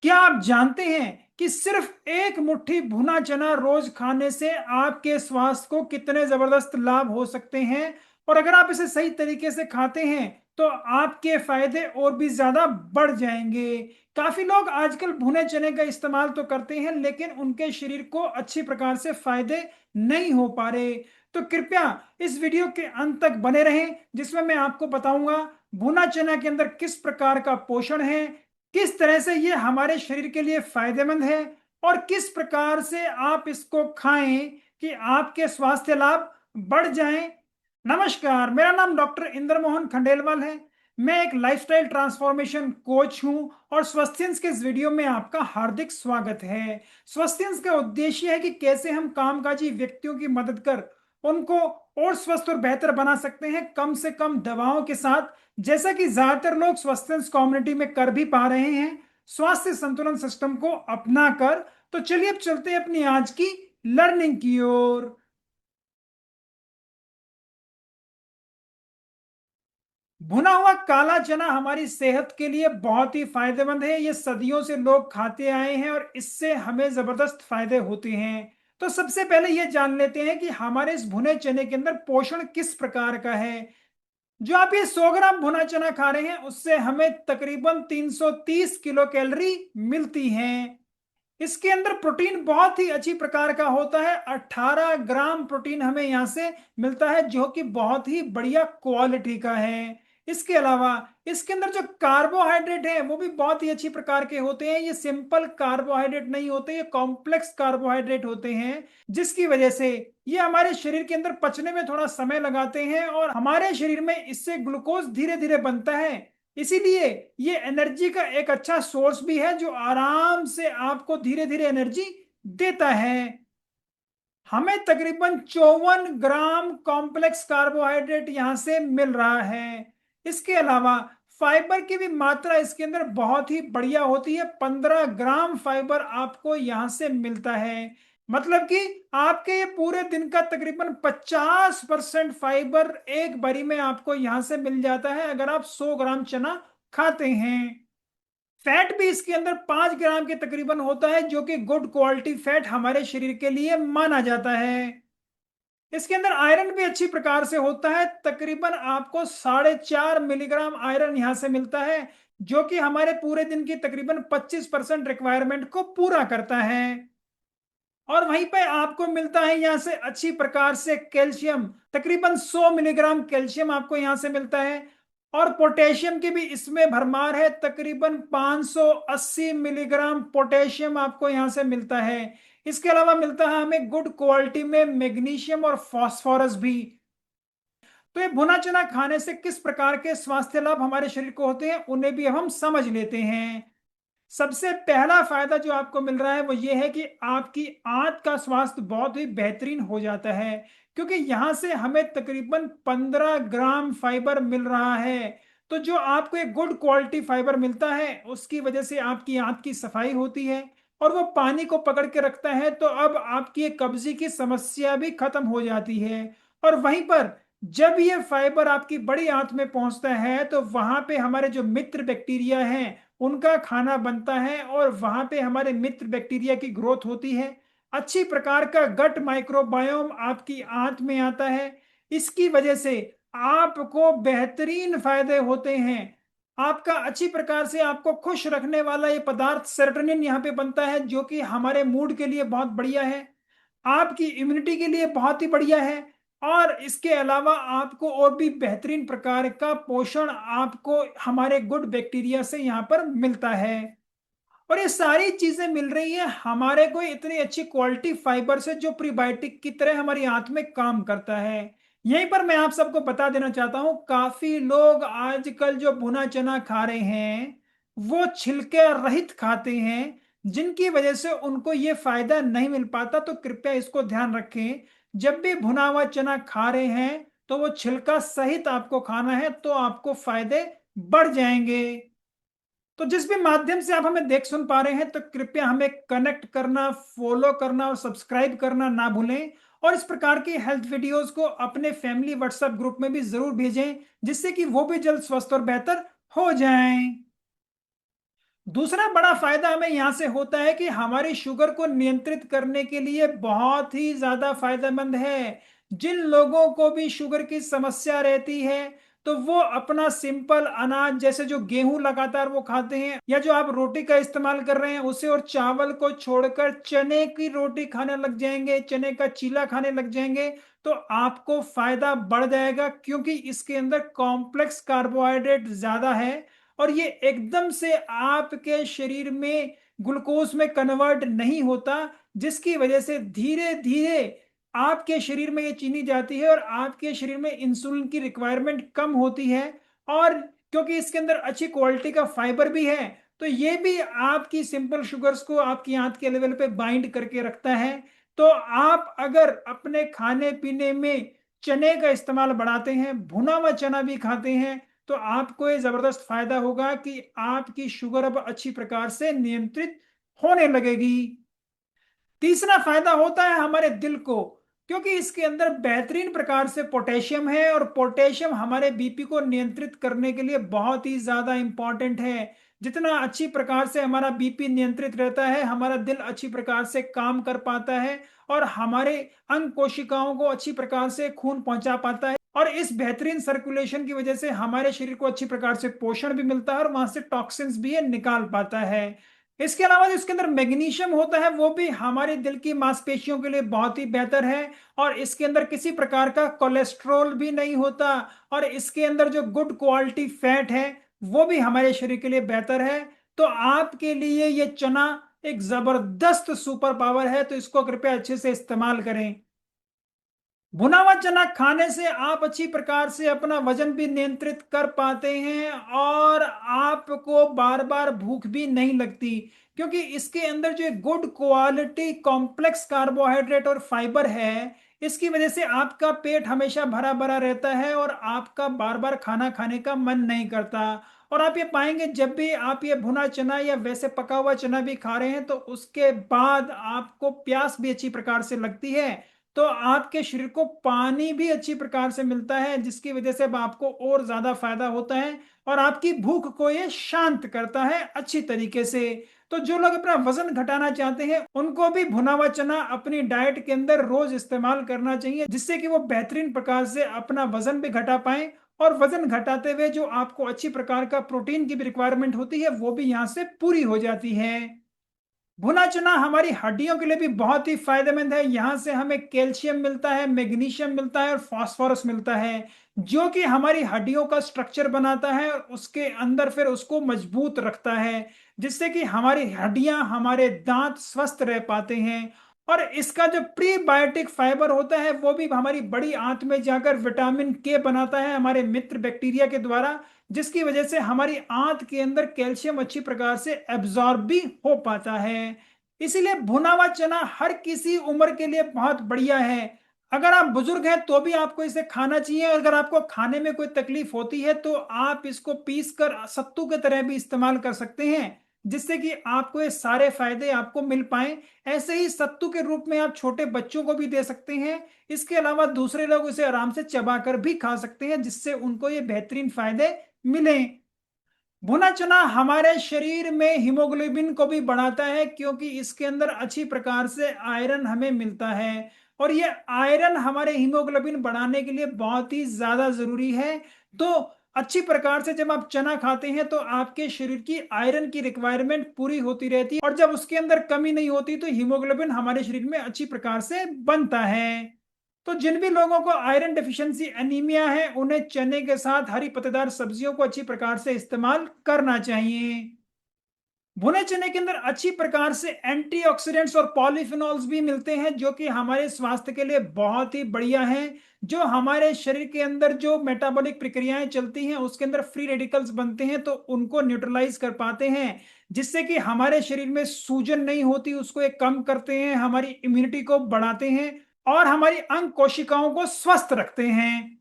क्या आप जानते हैं कि सिर्फ एक मुट्ठी भुना चना रोज खाने से आपके स्वास्थ्य को कितने जबरदस्त लाभ हो सकते हैं। और अगर आप इसे सही तरीके से खाते हैं तो आपके फायदे और भी ज्यादा बढ़ जाएंगे। काफी लोग आजकल भुने चने का इस्तेमाल तो करते हैं लेकिन उनके शरीर को अच्छी प्रकार से फायदे नहीं हो पा रहे। तो कृपया इस वीडियो के अंत तक बने रहें जिसमें मैं आपको बताऊंगा भुना चना के अंदर किस प्रकार का पोषण है, किस तरह से ये हमारे शरीर के लिए फायदेमंद है और किस प्रकार से आप इसको खाएं कि आपके स्वास्थ्य लाभ बढ़ जाएं। नमस्कार, मेरा नाम डॉक्टर इंद्र मोहन खंडेलवाल है। मैं एक लाइफस्टाइल ट्रांसफॉर्मेशन कोच हूं और स्वस्थ्यंस के इस वीडियो में आपका हार्दिक स्वागत है। स्वस्थ्यंस का उद्देश्य है कि कैसे हम कामकाजी व्यक्तियों की मदद कर उनको और स्वस्थ और बेहतर बना सकते हैं कम से कम दवाओं के साथ, जैसा कि ज्यादातर लोग स्वास्थ्य कम्युनिटी में कर भी पा रहे हैं स्वास्थ्य संतुलन सिस्टम को अपना कर। तो चलिए अब चलते हैं अपनी आज की लर्निंग की ओर। भुना हुआ काला चना हमारी सेहत के लिए बहुत ही फायदेमंद है। ये सदियों से लोग खाते आए हैं और इससे हमें जबरदस्त फायदे होते हैं। तो सबसे पहले ये जान लेते हैं कि हमारे इस भुने चने के अंदर पोषण किस प्रकार का है। जो आप ये 100 ग्राम भुना चना खा रहे हैं उससे हमें तकरीबन 330 किलो कैलोरी मिलती हैं। इसके अंदर प्रोटीन बहुत ही अच्छी प्रकार का होता है। 18 ग्राम प्रोटीन हमें यहां से मिलता है जो कि बहुत ही बढ़िया क्वालिटी का है। इसके अलावा इसके अंदर जो कार्बोहाइड्रेट है वो भी बहुत ही अच्छी प्रकार के होते हैं। ये सिंपल कार्बोहाइड्रेट नहीं होते, ये कॉम्प्लेक्स कार्बोहाइड्रेट होते हैं, जिसकी वजह से ये हमारे शरीर के अंदर पचने में थोड़ा समय लगाते हैं और हमारे शरीर में इससे ग्लूकोज धीरे धीरे बनता है। इसीलिए ये एनर्जी का एक अच्छा सोर्स भी है जो आराम से आपको धीरे धीरे एनर्जी देता है। हमें तकरीबन 54 ग्राम कॉम्प्लेक्स कार्बोहाइड्रेट यहां से मिल रहा है। इसके अलावा फाइबर की भी मात्रा इसके अंदर बहुत ही बढ़िया होती है। 15 ग्राम फाइबर आपको यहां से मिलता है। मतलब कि आपके ये पूरे दिन का तकरीबन 50% फाइबर एक बारी में आपको यहां से मिल जाता है अगर आप 100 ग्राम चना खाते हैं। फैट भी इसके अंदर 5 ग्राम के तकरीबन होता है जो कि गुड क्वालिटी फैट हमारे शरीर के लिए माना जाता है। इसके अंदर आयरन भी अच्छी प्रकार से होता है। तकरीबन आपको 4.5 मिलीग्राम आयरन यहां से मिलता है जो कि हमारे पूरे दिन की तकरीबन 25% रिक्वायरमेंट को पूरा करता है। और वहीं पे आपको मिलता है यहां से अच्छी प्रकार से कैल्शियम। तकरीबन 100 मिलीग्राम कैल्शियम आपको यहां से मिलता है। और पोटेशियम की भी इसमें भरमार है। तकरीबन 580 मिलीग्राम पोटेशियम आपको यहां से मिलता है। इसके अलावा मिलता है हमें गुड क्वालिटी में मैग्नीशियम और फास्फोरस भी। तो ये भुना चना खाने से किस प्रकार के स्वास्थ्य लाभ हमारे शरीर को होते हैं उन्हें भी अब हम समझ लेते हैं। सबसे पहला फायदा जो आपको मिल रहा है वो ये है कि आपकी आंत का स्वास्थ्य बहुत ही बेहतरीन हो जाता है, क्योंकि यहां से हमें तकरीबन 15 ग्राम फाइबर मिल रहा है। तो जो आपको एक गुड क्वालिटी फाइबर मिलता है उसकी वजह से आपकी आंत की सफाई होती है और वो पानी को पकड़ के रखता है। तो अब आपकी एक कब्जी की समस्या भी खत्म हो जाती है। और वहीं पर जब ये फाइबर आपकी बड़ी आंत में पहुंचता है तो वहां पे हमारे जो मित्र बैक्टीरिया हैं उनका खाना बनता है और वहां पे हमारे मित्र बैक्टीरिया की ग्रोथ होती है। अच्छी प्रकार का गट माइक्रोबायोम आपकी आंत में आता है। इसकी वजह से आपको बेहतरीन फायदे होते हैं। आपका अच्छी प्रकार से आपको खुश रखने वाला ये पदार्थ सेरोटोनिन यहाँ पे बनता है जो कि हमारे मूड के लिए बहुत बढ़िया है, आपकी इम्यूनिटी के लिए बहुत ही बढ़िया है। और इसके अलावा आपको और भी बेहतरीन प्रकार का पोषण आपको हमारे गुड बैक्टीरिया से यहाँ पर मिलता है। और ये सारी चीजें मिल रही है हमारे को इतनी अच्छी क्वालिटी फाइबर से जो प्रीबायोटिक की तरह हमारी आंत में काम करता है। यहीं पर मैं आप सबको बता देना चाहता हूं, काफी लोग आजकल जो भुना चना खा रहे हैं वो छिलके रहित खाते हैं, जिनकी वजह से उनको ये फायदा नहीं मिल पाता। तो कृपया इसको ध्यान रखें, जब भी भुना हुआ चना खा रहे हैं तो वो छिलका सहित आपको खाना है तो आपको फायदे बढ़ जाएंगे। तो जिस भी माध्यम से आप हमें देख सुन पा रहे हैं तो कृपया हमें कनेक्ट करना, फॉलो करना और सब्सक्राइब करना ना भूलें। और इस प्रकार की हेल्थ वीडियोस को अपने फैमिली व्हाट्सएप ग्रुप में भी जरूर भेजें जिससे कि वो भी जल्द स्वस्थ और बेहतर हो जाएं। दूसरा बड़ा फायदा हमें यहां से होता है कि हमारी शुगर को नियंत्रित करने के लिए बहुत ही ज्यादा फायदेमंद है। जिन लोगों को भी शुगर की समस्या रहती है तो वो अपना सिंपल अनाज जैसे जो गेहूं लगातार वो खाते हैं, या जो आप रोटी का इस्तेमाल कर रहे हैं उसे, और चावल को छोड़कर चने की रोटी खाने लग जाएंगे, चने का चीला खाने लग जाएंगे, तो आपको फायदा बढ़ जाएगा, क्योंकि इसके अंदर कॉम्प्लेक्स कार्बोहाइड्रेट ज्यादा है और ये एकदम से आपके शरीर में ग्लूकोज में कन्वर्ट नहीं होता, जिसकी वजह से धीरे धीरे आपके शरीर में ये चीनी जाती है और आपके शरीर में इंसुलिन की रिक्वायरमेंट कम होती है। और क्योंकि इसके अंदर अच्छी क्वालिटी का फाइबर भी है, तो ये भी आपकी सिंपल शुगर्स को आपकी आंत के लेवल पे बाइंड करके रखता है। तो आप अगर अपने खाने पीने में चने का इस्तेमाल बढ़ाते हैं, भुना हुआ चना भी खाते हैं, तो आपको ये जबरदस्त फायदा होगा कि आपकी शुगर अब अच्छी प्रकार से नियंत्रित होने लगेगी। तीसरा फायदा होता है हमारे दिल को, क्योंकि इसके अंदर बेहतरीन प्रकार से पोटेशियम है, और पोटेशियम हमारे बीपी को नियंत्रित करने के लिए बहुत ही ज्यादा इंपॉर्टेंट है। जितना अच्छी प्रकार से हमारा बीपी नियंत्रित रहता है, हमारा दिल अच्छी प्रकार से काम कर पाता है और हमारे अंग कोशिकाओं को अच्छी प्रकार से खून पहुंचा पाता है, और इस बेहतरीन सर्कुलेशन की वजह से हमारे शरीर को अच्छी प्रकार से पोषण भी मिलता है और वहां से टॉक्सिन्स भी ये निकाल पाता है। इसके अलावा जो इसके अंदर मैग्नीशियम होता है वो भी हमारे दिल की मांसपेशियों के लिए बहुत ही बेहतर है, और इसके अंदर किसी प्रकार का कोलेस्ट्रॉल भी नहीं होता, और इसके अंदर जो गुड क्वालिटी फैट है वो भी हमारे शरीर के लिए बेहतर है। तो आपके लिए ये चना एक जबरदस्त सुपर पावर है, तो इसको कृपया अच्छे से इस्तेमाल करें। भुना हुआ चना खाने से आप अच्छी प्रकार से अपना वजन भी नियंत्रित कर पाते हैं और आपको बार बार भूख भी नहीं लगती, क्योंकि इसके अंदर जो गुड क्वालिटी कॉम्प्लेक्स कार्बोहाइड्रेट और फाइबर है, इसकी वजह से आपका पेट हमेशा भरा भरा रहता है और आपका बार बार खाना खाने का मन नहीं करता। और आप ये पाएंगे जब भी आप ये भुना चना या वैसे पका हुआ चना भी खा रहे हैं तो उसके बाद आपको प्यास भी अच्छी प्रकार से लगती है, तो आपके शरीर को पानी भी अच्छी प्रकार से मिलता है, जिसकी वजह से अब आपको और ज्यादा फायदा होता है और आपकी भूख को ये शांत करता है अच्छी तरीके से। तो जो लोग अपना वजन घटाना चाहते हैं उनको भी भुना हुआ चना अपनी डाइट के अंदर रोज इस्तेमाल करना चाहिए, जिससे कि वो बेहतरीन प्रकार से अपना वजन भी घटा पाए, और वजन घटाते हुए जो आपको अच्छी प्रकार का प्रोटीन की भी रिक्वायरमेंट होती है वो भी यहाँ से पूरी हो जाती है। भुना चना हमारी हड्डियों के लिए भी बहुत ही फायदेमंद है। यहाँ से हमें कैल्शियम मिलता है, मैग्नीशियम मिलता है और फास्फोरस मिलता है, जो कि हमारी हड्डियों का स्ट्रक्चर बनाता है और उसके अंदर फिर उसको मजबूत रखता है, जिससे कि हमारी हड्डियां, हमारे दांत स्वस्थ रह पाते हैं। और इसका जो प्रीबायोटिक फाइबर होता है वो भी हमारी बड़ी आंत में जाकर विटामिन के बनाता है हमारे मित्र बैक्टीरिया के द्वारा, जिसकी वजह से हमारी आंत के अंदर कैल्शियम अच्छी प्रकार से एब्जॉर्ब भी हो पाता है। इसीलिए भुना हुआ चना हर किसी उम्र के लिए बहुत बढ़िया है। अगर आप बुजुर्ग हैं तो भी आपको इसे खाना चाहिए, और अगर आपको खाने में कोई तकलीफ होती है तो आप इसको पीस कर सत्तू के तरह भी इस्तेमाल कर सकते हैं, जिससे कि आपको ये सारे फायदे आपको मिल पाए। ऐसे ही सत्तू के रूप में आप छोटे बच्चों को भी दे सकते हैं। इसके अलावा दूसरे लोग इसे आराम से चबाकर भी खा सकते हैं, जिससे उनको ये बेहतरीन फायदे मिले। भुना चना हमारे शरीर में हीमोग्लोबिन को भी बढ़ाता है, क्योंकि इसके अंदर अच्छी प्रकार से आयरन हमें मिलता है, और ये आयरन हमारे हीमोग्लोबिन बढ़ाने के लिए बहुत ही ज्यादा जरूरी है। तो अच्छी प्रकार से जब आप चना खाते हैं तो आपके शरीर की आयरन की रिक्वायरमेंट पूरी होती रहती है, और जब उसके अंदर कमी नहीं होती तो हीमोग्लोबिन हमारे शरीर में अच्छी प्रकार से बनता है। तो जिन भी लोगों को आयरन डेफिशिएंसी एनीमिया है उन्हें चने के साथ हरी पत्तेदार सब्जियों को अच्छी प्रकार से इस्तेमाल करना चाहिए। भुने चने के अंदर अच्छी प्रकार से एंटीऑक्सीडेंट्स और पॉलीफिनॉल्स भी मिलते हैं, जो कि हमारे स्वास्थ्य के लिए बहुत ही बढ़िया हैं। जो हमारे शरीर के अंदर जो मेटाबॉलिक प्रक्रियाएं चलती हैं उसके अंदर फ्री रेडिकल्स बनते हैं, तो उनको न्यूट्रलाइज कर पाते हैं, जिससे कि हमारे शरीर में सूजन नहीं होती, उसको एक कम करते हैं, हमारी इम्यूनिटी को बढ़ाते हैं और हमारी अंग कोशिकाओं को स्वस्थ रखते हैं।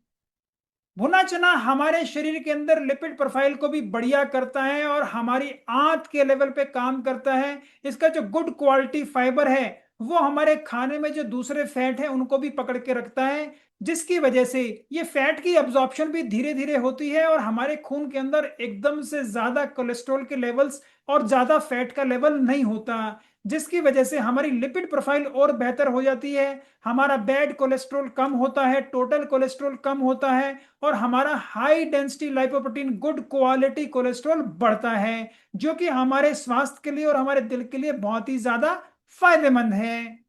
भुना चना हमारे शरीर के अंदर लिपिड प्रोफाइल को भी बढ़िया करता है और हमारी आंत के लेवल पे काम करता है। इसका जो गुड क्वालिटी फाइबर है वो हमारे खाने में जो दूसरे फैट है उनको भी पकड़ के रखता है, जिसकी वजह से ये फैट की अब्जॉर्प्शन भी धीरे धीरे होती है और हमारे खून के अंदर एकदम से ज्यादा कोलेस्ट्रॉल के लेवल्स और ज्यादा फैट का लेवल नहीं होता, जिसकी वजह से हमारी लिपिड प्रोफाइल और बेहतर हो जाती है। हमारा बैड कोलेस्ट्रॉल कम होता है, टोटल कोलेस्ट्रॉल कम होता है, और हमारा high density lipoprotein good quality cholesterol बढ़ता है, जो कि हमारे स्वास्थ्य के लिए और हमारे दिल के लिए बहुत ही ज्यादा फायदेमंद है।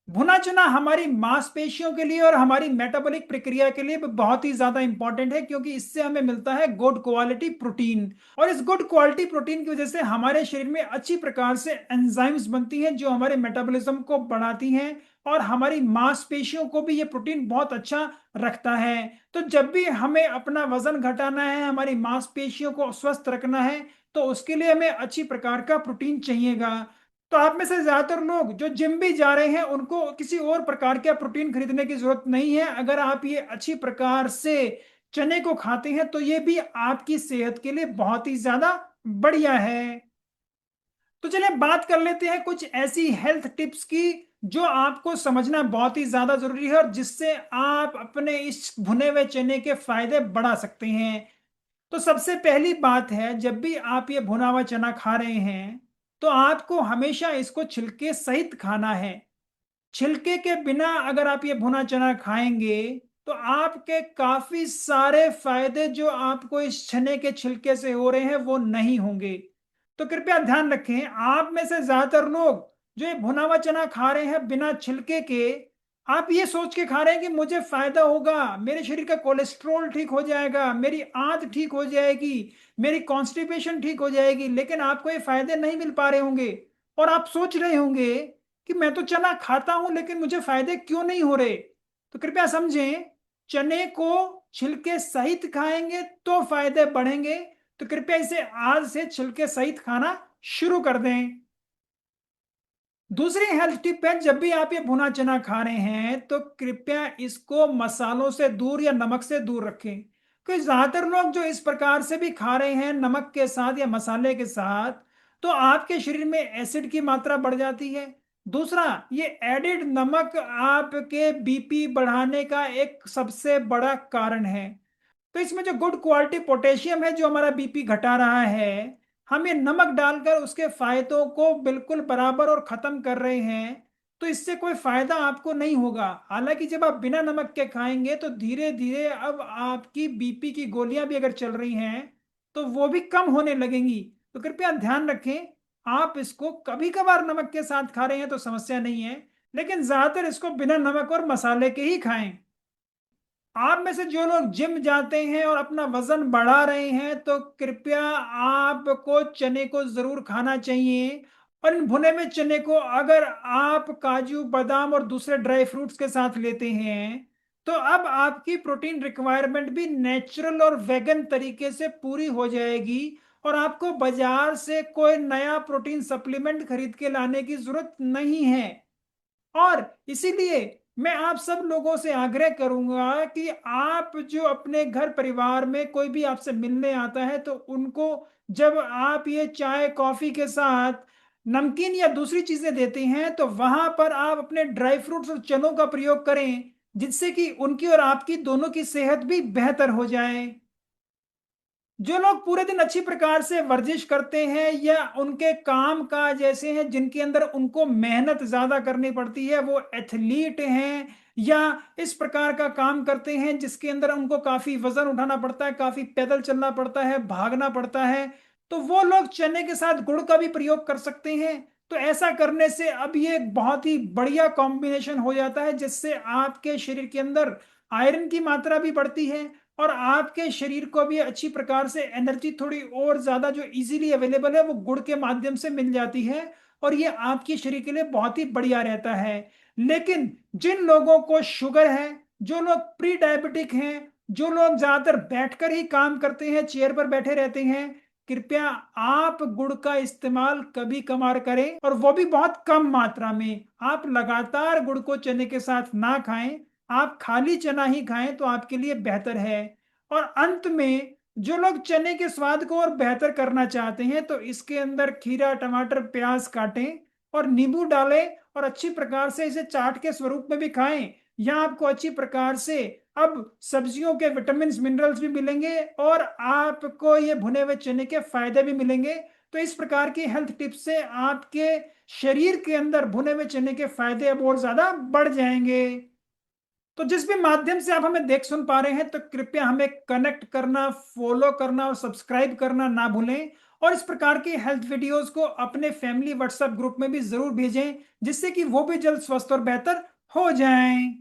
भुना चना हमारी मांसपेशियों के लिए और हमारी मेटाबॉलिक प्रक्रिया के लिए भी बहुत ही ज्यादा इंपॉर्टेंट है, क्योंकि इससे हमें मिलता है गुड क्वालिटी प्रोटीन। और इस गुड क्वालिटी प्रोटीन की वजह से हमारे शरीर में अच्छी प्रकार से एंजाइम्स बनती हैं जो हमारे मेटाबॉलिज्म को बढ़ाती हैं, और हमारी मांसपेशियों को भी ये प्रोटीन बहुत अच्छा रखता है। तो जब भी हमें अपना वजन घटाना है, हमारी मांसपेशियों को स्वस्थ रखना है, तो उसके लिए हमें अच्छी प्रकार का प्रोटीन चाहिएगा। तो आप में से ज्यादातर लोग जो जिम भी जा रहे हैं उनको किसी और प्रकार का प्रोटीन खरीदने की जरूरत नहीं है। अगर आप ये अच्छी प्रकार से चने को खाते हैं तो ये भी आपकी सेहत के लिए बहुत ही ज्यादा बढ़िया है। तो चलिए बात कर लेते हैं कुछ ऐसी हेल्थ टिप्स की जो आपको समझना बहुत ही ज्यादा जरूरी है, और जिससे आप अपने इस भुने हुए चने के फायदे बढ़ा सकते हैं। तो सबसे पहली बात है, जब भी आप ये भुना हुआ चना खा रहे हैं तो आपको हमेशा इसको छिलके सहित खाना है। छिलके के बिना अगर आप ये भुना चना खाएंगे तो आपके काफी सारे फायदे जो आपको इस चने के छिलके से हो रहे हैं वो नहीं होंगे। तो कृपया ध्यान रखें, आप में से ज्यादातर लोग जो ये भुना हुआ चना खा रहे हैं बिना छिलके के, आप ये सोच के खा रहे हैं कि मुझे फायदा होगा, मेरे शरीर का कोलेस्ट्रॉल ठीक हो जाएगा, मेरी आंत ठीक हो जाएगी, मेरी कॉन्स्टिपेशन ठीक हो जाएगी, लेकिन आपको ये फायदे नहीं मिल पा रहे होंगे। और आप सोच रहे होंगे कि मैं तो चना खाता हूं लेकिन मुझे फायदे क्यों नहीं हो रहे। तो कृपया समझें, चने को छिलके सहित खाएंगे तो फायदे बढ़ेंगे। तो कृपया इसे आज से छिलके सहित खाना शुरू कर दें। दूसरी हेल्थ टिप है, जब भी आप ये भुना चना खा रहे हैं तो कृपया इसको मसालों से दूर या नमक से दूर रखें, क्योंकि ज्यादातर लोग जो इस प्रकार से भी खा रहे हैं नमक के साथ या मसाले के साथ, तो आपके शरीर में एसिड की मात्रा बढ़ जाती है। दूसरा, ये एडिड नमक आपके बीपी बढ़ाने का एक सबसे बड़ा कारण है। तो इसमें जो गुड क्वालिटी पोटेशियम है जो हमारा बीपी घटा रहा है, हम ये नमक डालकर उसके फायदों को बिल्कुल बराबर और खत्म कर रहे हैं। तो इससे कोई फायदा आपको नहीं होगा। हालांकि जब आप बिना नमक के खाएंगे तो धीरे धीरे अब आपकी बीपी की गोलियां भी अगर चल रही हैं तो वो भी कम होने लगेंगी। तो कृपया ध्यान रखें, आप इसको कभी कभार नमक के साथ खा रहे हैं तो समस्या नहीं है, लेकिन ज्यादातर इसको बिना नमक और मसाले के ही खाएं। आप में से जो लोग जिम जाते हैं और अपना वजन बढ़ा रहे हैं तो कृपया आपको चने को जरूर खाना चाहिए। और इन भुने में चने को अगर आप काजू बादाम और दूसरे ड्राई फ्रूट्स के साथ लेते हैं तो अब आपकी प्रोटीन रिक्वायरमेंट भी नेचुरल और वेगन तरीके से पूरी हो जाएगी, और आपको बाजार से कोई नया प्रोटीन सप्लीमेंट खरीद के लाने की जरूरत नहीं है। और इसीलिए मैं आप सब लोगों से आग्रह करूंगा कि आप जो अपने घर परिवार में कोई भी आपसे मिलने आता है तो उनको जब आप ये चाय कॉफी के साथ नमकीन या दूसरी चीजें देते हैं तो वहां पर आप अपने ड्राई फ्रूट्स और चनों का प्रयोग करें, जिससे कि उनकी और आपकी दोनों की सेहत भी बेहतर हो जाए। जो लोग पूरे दिन अच्छी प्रकार से वर्जिश करते हैं या उनके काम काज ऐसे हैं जिनके अंदर उनको मेहनत ज्यादा करनी पड़ती है, वो एथलीट हैं या इस प्रकार का काम करते हैं जिसके अंदर उनको काफी वजन उठाना पड़ता है, काफी पैदल चलना पड़ता है, भागना पड़ता है, तो वो लोग चने के साथ गुड़ का भी प्रयोग कर सकते हैं। तो ऐसा करने से अब ये एक बहुत ही बढ़िया कॉम्बिनेशन हो जाता है, जिससे आपके शरीर के अंदर आयरन की मात्रा भी बढ़ती है और आपके शरीर को भी अच्छी प्रकार से एनर्जी थोड़ी और ज्यादा जो इजीली अवेलेबल है वो गुड़ के माध्यम से मिल जाती है, और ये आपके शरीर के लिए बहुत ही बढ़िया रहता है। लेकिन जिन लोगों को शुगर है, जो लोग प्री डायबिटिक हैं, जो लोग ज्यादातर बैठकर ही काम करते हैं, चेयर पर बैठे रहते हैं, कृपया आप गुड़ का इस्तेमाल कभी कभार करें, और वो भी बहुत कम मात्रा में। आप लगातार गुड़ को चने के साथ ना खाएं, आप खाली चना ही खाएं तो आपके लिए बेहतर है। और अंत में, जो लोग चने के स्वाद को और बेहतर करना चाहते हैं तो इसके अंदर खीरा टमाटर प्याज काटें और नींबू डालें और अच्छी प्रकार से इसे चाट के स्वरूप में भी खाएं। यहाँ आपको अच्छी प्रकार से अब सब्जियों के विटामिन मिनरल्स भी मिलेंगे और आपको ये भुने हुए चने के फायदे भी मिलेंगे। तो इस प्रकार की हेल्थ टिप्स से आपके शरीर के अंदर भुने हुए चने के फायदे अब और ज्यादा बढ़ जाएंगे। तो जिस भी माध्यम से आप हमें देख सुन पा रहे हैं, तो कृपया हमें कनेक्ट करना, फॉलो करना और सब्सक्राइब करना ना भूलें। और इस प्रकार की हेल्थ वीडियोस को अपने फैमिली व्हाट्सएप ग्रुप में भी जरूर भेजें, जिससे कि वो भी जल्द स्वस्थ और बेहतर हो जाएं।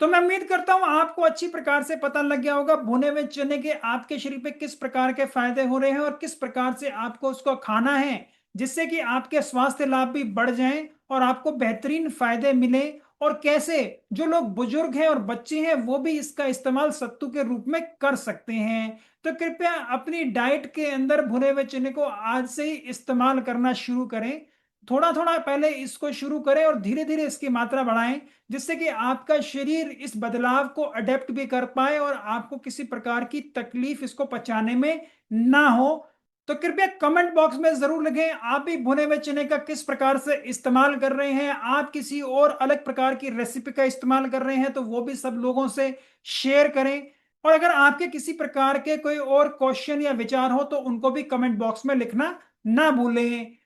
तो मैं उम्मीद करता हूं आपको अच्छी प्रकार से पता लग गया होगा भुने हुए चने के आपके शरीर पे किस प्रकार के फायदे हो रहे हैं और किस प्रकार से आपको उसको खाना है, जिससे कि आपके स्वास्थ्य लाभ भी बढ़ जाएं और आपको बेहतरीन फायदे मिले। और कैसे जो लोग बुजुर्ग हैं और बच्चे हैं वो भी इसका इस्तेमाल सत्तू के रूप में कर सकते हैं। तो कृपया अपनी डाइट के अंदर भुने हुए चने को आज से ही इस्तेमाल करना शुरू करें। थोड़ा थोड़ा पहले इसको शुरू करें और धीरे धीरे इसकी मात्रा बढ़ाएं, जिससे कि आपका शरीर इस बदलाव को अडेप्ट भी कर पाए और आपको किसी प्रकार की तकलीफ इसको पचाने में ना हो। तो कृपया कमेंट बॉक्स में जरूर लिखें आप भी भुने हुए चने का किस प्रकार से इस्तेमाल कर रहे हैं, आप किसी और अलग प्रकार की रेसिपी का इस्तेमाल कर रहे हैं तो वो भी सब लोगों से शेयर करें। और अगर आपके किसी प्रकार के कोई और क्वेश्चन या विचार हो तो उनको भी कमेंट बॉक्स में लिखना ना भूलें।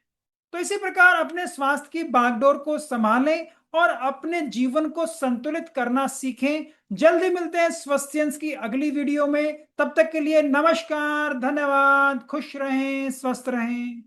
तो इसी प्रकार अपने स्वास्थ्य की बागडोर को संभालें और अपने जीवन को संतुलित करना सीखें। जल्दी मिलते हैं स्वस्थ्यंस की अगली वीडियो में। तब तक के लिए नमस्कार, धन्यवाद, खुश रहें, स्वस्थ रहें।